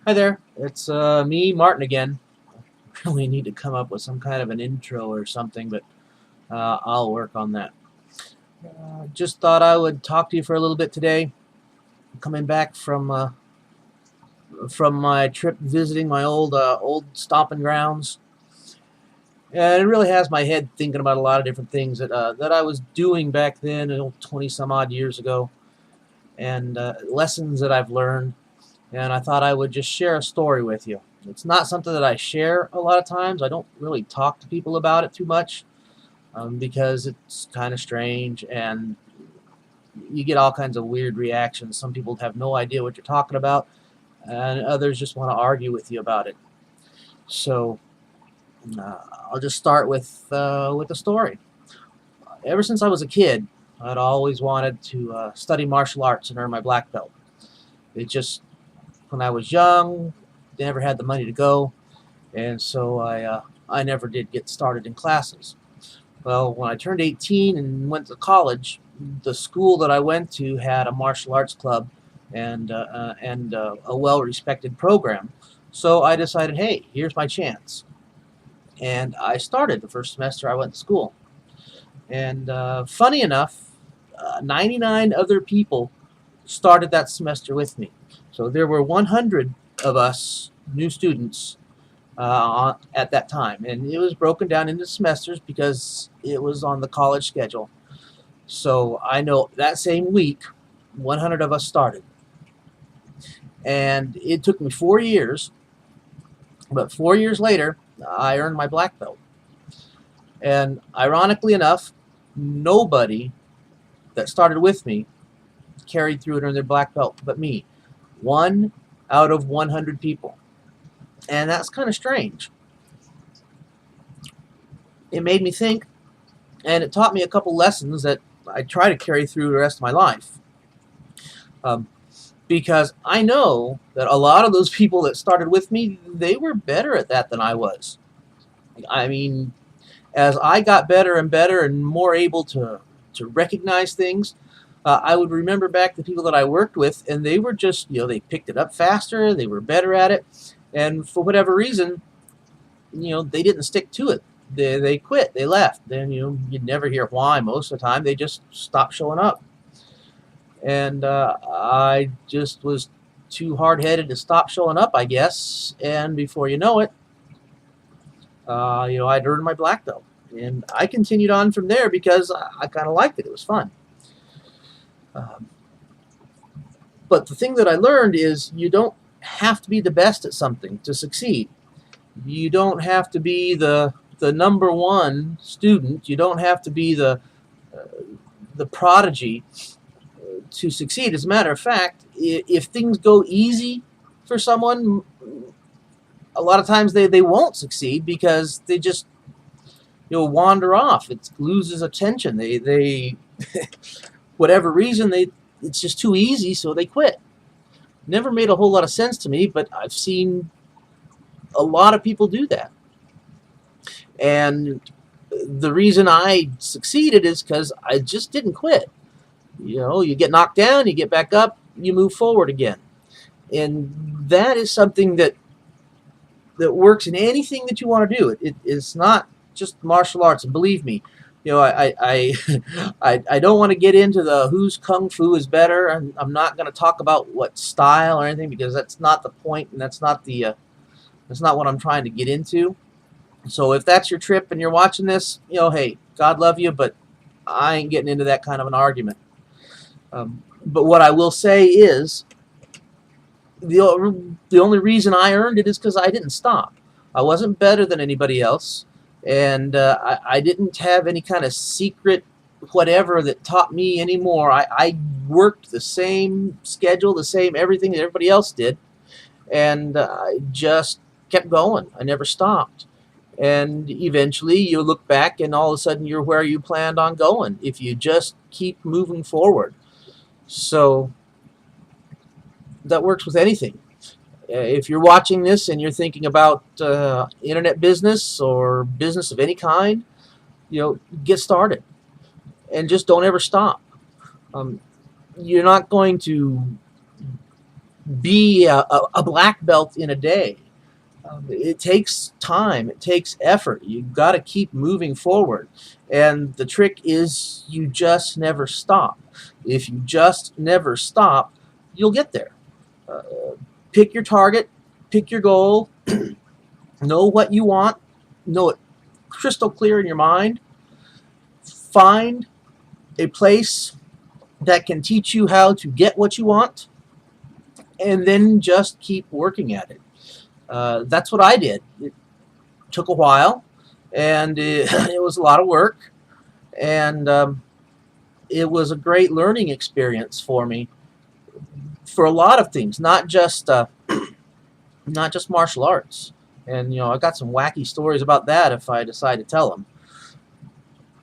Hi there, it's me, Martin again. Really need to come up with some kind of an intro or something, but I'll work on that. Just thought I would talk to you for a little bit today. Coming back from my trip visiting my old stomping grounds, and it really has my head thinking about a lot of different things that I was doing back then, 20 some odd years ago, and lessons that I've learned. And I thought I would just share a story with you. It's not something that I share a lot of times. I don't really talk to people about it too much because it's kind of strange and you get all kinds of weird reactions. Some people have no idea what you're talking about, and others just want to argue with you about it. So I'll just start with the story. Ever since I was a kid, I'd always wanted to study martial arts and earn my black belt. It just when I was young, never had the money to go, and so I never did get started in classes. Well, when I turned 18 and went to college, the school that I went to had a martial arts club and a well-respected program. So I decided, hey, here's my chance, and I started the first semester I went to school. And funny enough, 99 other people started that semester with me. So there were 100 of us new students at that time, and it was broken down into semesters because it was on the college schedule. So I know that same week, 100 of us started, and it took me 4 years. But 4 years later, I earned my black belt. And ironically enough, nobody that started with me carried through and earned their black belt but me. One out of 100 people. And that's kind of strange. It made me think, and it taught me a couple lessons that I try to carry through the rest of my life. Um, because I know that a lot of those people that started with me, they were better at that than I was. I mean, as I got better and better and more able to recognize things, I would remember back the people that I worked with, and they were just, they picked it up faster, they were better at it, and for whatever reason, they didn't stick to it. They quit, they left. Then, you'd never hear why most of the time. They just stopped showing up. And I just was too hard-headed to stop showing up, I guess, and before you know it, I'd earned my black belt. And I continued on from there because I kind of liked it. It was fun. Um, but the thing that I learned is you don't have to be the best at something to succeed. You don't have to be the number one student. You don't have to be the prodigy to succeed. As a matter of fact, if things go easy for someone, a lot of times they won't succeed because they just wander off. It loses attention. They whatever reason it's just too easy, so they quit. Never made a whole lot of sense to me, but I've seen a lot of people do that. And the reason I succeeded is because I just didn't quit. You get knocked down, you get back up, you move forward again. And that is something that works in anything that you want to do. It's not just martial arts. And believe me, I don't want to get into the whose kung fu is better. I'm not going to talk about what style or anything because that's not the point, and that's not what I'm trying to get into. So if that's your trip and you're watching this, hey, God love you, but I ain't getting into that kind of an argument. But what I will say is the only reason I earned it is because I didn't stop. I wasn't better than anybody else, and I didn't have any kind of secret whatever that taught me anymore. I worked the same schedule, the same everything that everybody else did, and I just kept going. I never stopped. And eventually you look back and all of a sudden you're where you planned on going if you just keep moving forward. So that works with anything. If you're watching this and you're thinking about internet business or business of any kind, get started and just don't ever stop. Um, you're not going to be a black belt in a day. It takes time. It takes effort. You've got to keep moving forward. And the trick is you just never stop. If you just never stop, you'll get there. Uh, Pick your target, pick your goal, know what you want, know it crystal clear in your mind. Find a place that can teach you how to get what you want, and then just keep working at it. That's what I did. It took a while, and it was a lot of work, and it was a great learning experience for me for a lot of things, not just martial arts. And I got some wacky stories about that if I decide to tell them.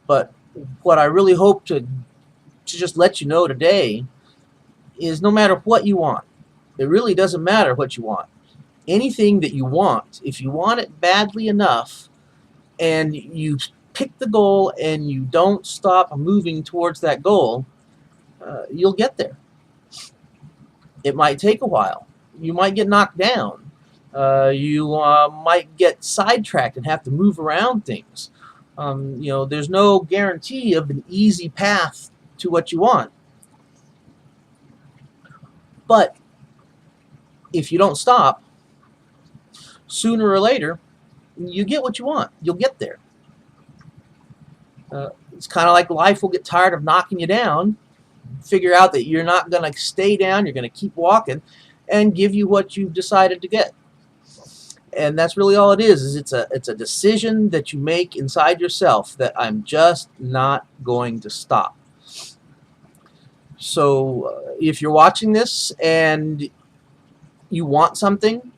But what I really hope to just let you know today is no matter what you want, it really doesn't matter what you want. Anything that you want, if you want it badly enough, and you pick the goal and you don't stop moving towards that goal, you'll get there. It might take a while. You might get knocked down. You might get sidetracked and have to move around things. There's no guarantee of an easy path to what you want. But if you don't stop, sooner or later, you get what you want. You'll get there. It's kind of like life will get tired of knocking you down, figure out that you're not going to stay down, you're going to keep walking, and give you what you've decided to get. And that's really all it is it's a decision that you make inside yourself that I'm just not going to stop. So if you're watching this and you want something,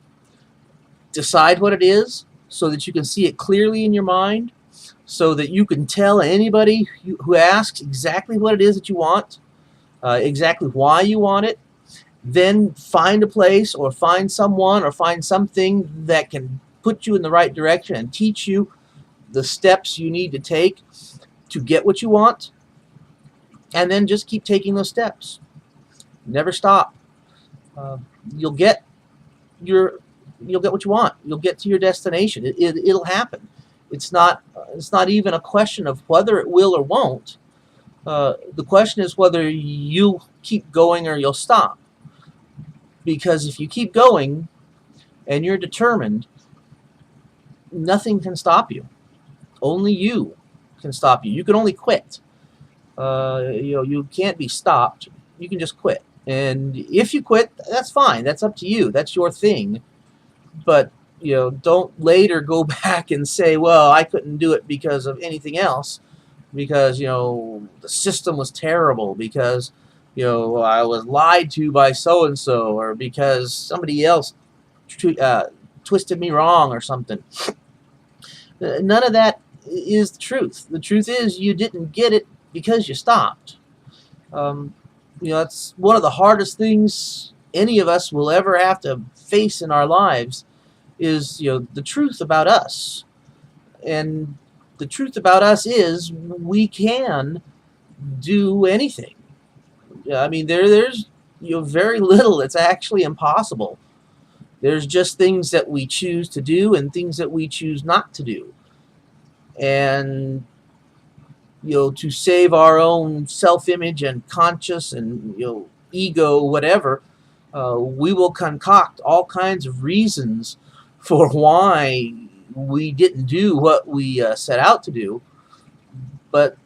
decide what it is so that you can see it clearly in your mind, so that you can tell anybody who asks exactly what it is that you want, exactly why you want it. Then find a place or find someone or find something that can put you in the right direction and teach you the steps you need to take to get what you want, and then just keep taking those steps. Never stop. You'll get what you want. You'll get to your destination. It'll happen. It's not even a question of whether it will or won't. The question is whether you'll keep going or you'll stop. Because if you keep going and you're determined, nothing can stop you. Only you can stop you. You can only quit. You can't be stopped. You can just quit. And if you quit, that's fine. That's up to you. That's your thing. But don't later go back and say, well, I couldn't do it because of anything else, because the system was terrible, because I was lied to by so and so, or because somebody else twisted me wrong or something. None of that is the truth. The truth is you didn't get it because you stopped. That's one of the hardest things any of us will ever have to face in our lives, is the truth about us. And the truth about us is we can do anything. I mean, there's very little that's actually impossible. There's just things that we choose to do and things that we choose not to do. And to save our own self-image and conscience and ego, whatever, we will concoct all kinds of reasons for why we didn't do what we set out to do. But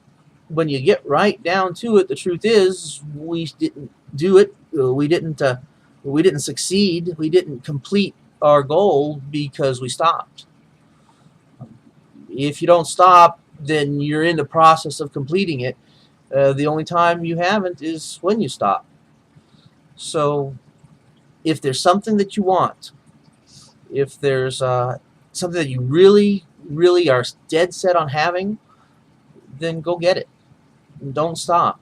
when you get right down to it, the truth is we didn't do it. We didn't succeed. We didn't complete our goal because we stopped. If you don't stop, then you're in the process of completing it. The only time you haven't is when you stop. So if there's something that you want, if there's something that you really, really are dead set on having, then go get it. Don't stop.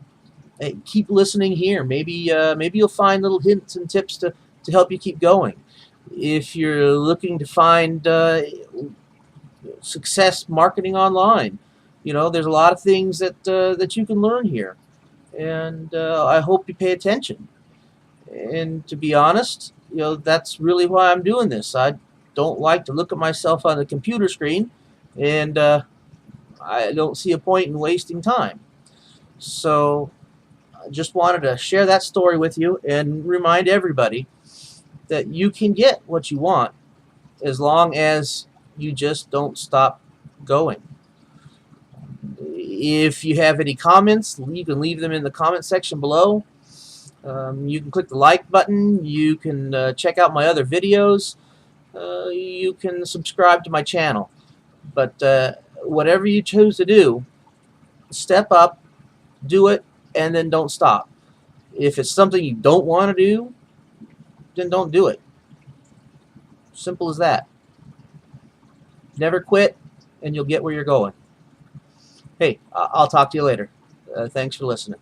Hey, keep listening here. Maybe you'll find little hints and tips to help you keep going. If you're looking to find success marketing online, there's a lot of things that you can learn here, and I hope you pay attention. And to be honest, that's really why I'm doing this. I don't like to look at myself on the computer screen, and I don't see a point in wasting time. So I just wanted to share that story with you and remind everybody that you can get what you want as long as you just don't stop going. If you have any comments, you can leave them in the comment section below. You can click the like button. You can check out my other videos. You can subscribe to my channel. But whatever you choose to do, step up, do it, and then don't stop. If it's something you don't want to do, then don't do it. Simple as that. Never quit, and you'll get where you're going. Hey, I'll talk to you later. Thanks for listening.